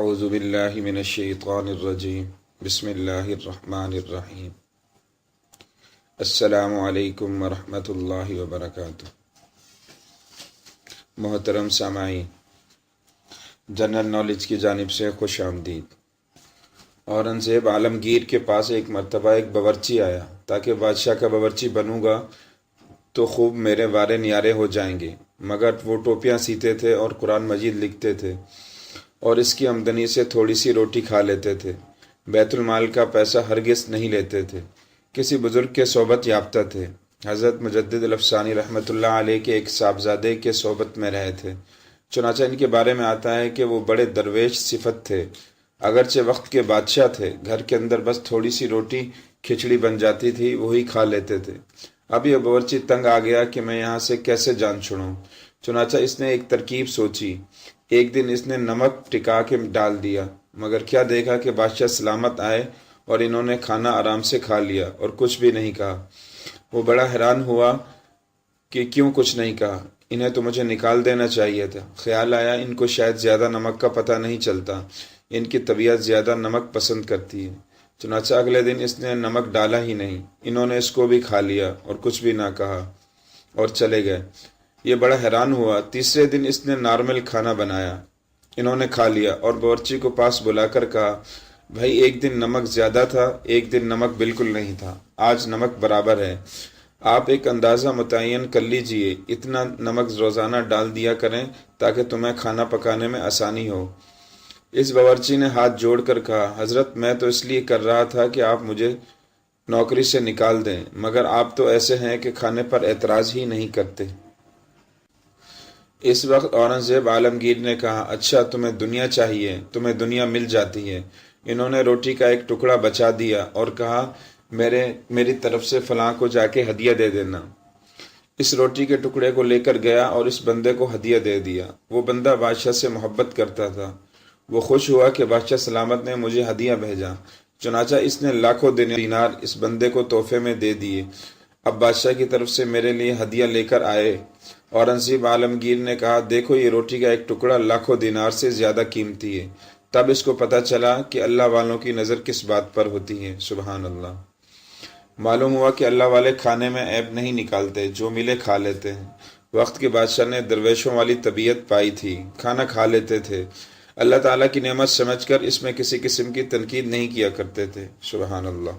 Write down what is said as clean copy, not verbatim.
اعوذ باللہ من الشیطان الرجیم بسم اللہ الرحمن الرحیم السلام علیکم ورحمۃ اللہ وبرکاتہ۔ محترم سامعین، جنرل نالج کی جانب سے خوش آمدید۔ اورنگزیب عالمگیر کے پاس ایک مرتبہ ایک باورچی آیا تاکہ بادشاہ کا باورچی بنوں گا تو خوب میرے وارے نیارے ہو جائیں گے، مگر وہ ٹوپیاں سیتے تھے اور قرآن مجید لکھتے تھے اور اس کی آمدنی سے تھوڑی سی روٹی کھا لیتے تھے، بیت المال کا پیسہ ہرگز نہیں لیتے تھے، کسی بزرگ کے صحبت یافتہ تھے۔ حضرت مجدد الافسانی رحمۃ اللہ علیہ کے ایک صاحبزادے کے صحبت میں رہے تھے، چنانچہ ان کے بارے میں آتا ہے کہ وہ بڑے درویش صفت تھے، اگرچہ وقت کے بادشاہ تھے، گھر کے اندر بس تھوڑی سی روٹی کھچڑی بن جاتی تھی، وہی کھا لیتے تھے۔ اب یہ باورچی تنگ آ گیا کہ میں یہاں سے کیسے جان چھڑاؤں، چنانچہ اس نے ایک ترکیب سوچی۔ ایک دن اس نے نمک ٹکا کے ڈال دیا، مگر کیا دیکھا کہ بادشاہ سلامت آئے اور انہوں نے کھانا آرام سے کھا لیا اور کچھ بھی نہیں کہا۔ وہ بڑا حیران ہوا کہ کیوں کچھ نہیں کہا، انہیں تو مجھے نکال دینا چاہیے تھا۔ خیال آیا ان کو شاید زیادہ نمک کا پتہ نہیں چلتا، ان کی طبیعت زیادہ نمک پسند کرتی ہے۔ چنانچہ اگلے دن اس نے نمک ڈالا ہی نہیں، انہوں نے اس کو بھی کھا لیا اور کچھ بھی نہ کہا اور چلے گئے۔ یہ بڑا حیران ہوا۔ تیسرے دن اس نے نارمل کھانا بنایا، انہوں نے کھا لیا اور باورچی کو پاس بلا کر کہا، بھائی ایک دن نمک زیادہ تھا، ایک دن نمک بالکل نہیں تھا، آج نمک برابر ہے، آپ ایک اندازہ متعین کر لیجئے، اتنا نمک روزانہ ڈال دیا کریں تاکہ تمہیں کھانا پکانے میں آسانی ہو۔ اس باورچی نے ہاتھ جوڑ کر کہا، حضرت میں تو اس لیے کر رہا تھا کہ آپ مجھے نوکری سے نکال دیں، مگر آپ تو ایسے ہیں کہ کھانے پر اعتراض ہی نہیں کرتے۔ اس وقت اورنگزیب عالمگیر نے کہا، اچھا تمہیں دنیا چاہیے، تمہیں دنیا مل جاتی ہے۔ انہوں نے روٹی کا ایک ٹکڑا بچا دیا اور کہا، میری طرف سے فلاں کو جا کے ہدیہ دے دینا۔ اس روٹی کے ٹکڑے کو لے کر گیا اور اس بندے کو ہدیہ دے دیا۔ وہ بندہ بادشاہ سے محبت کرتا تھا، وہ خوش ہوا کہ بادشاہ سلامت نے مجھے ہدیہ بھیجا، چنانچہ اس نے لاکھوں دینار اس بندے کو تحفے میں دے دیے۔ اب بادشاہ کی طرف سے میرے لیے ہدیہ لے کر آئے۔ اورنگزیب عالمگیر نے کہا، دیکھو یہ روٹی کا ایک ٹکڑا لاکھوں دینار سے زیادہ قیمتی ہے۔ تب اس کو پتہ چلا کہ اللہ والوں کی نظر کس بات پر ہوتی ہے۔ سبحان اللہ۔ معلوم ہوا کہ اللہ والے کھانے میں عیب نہیں نکالتے، جو ملے کھا لیتے ہیں۔ وقت کے بادشاہ نے درویشوں والی طبیعت پائی تھی، کھانا کھا لیتے تھے، اللہ تعالیٰ کی نعمت سمجھ کر اس میں کسی قسم کی تنقید نہیں کیا کرتے تھے۔ سبحان اللہ۔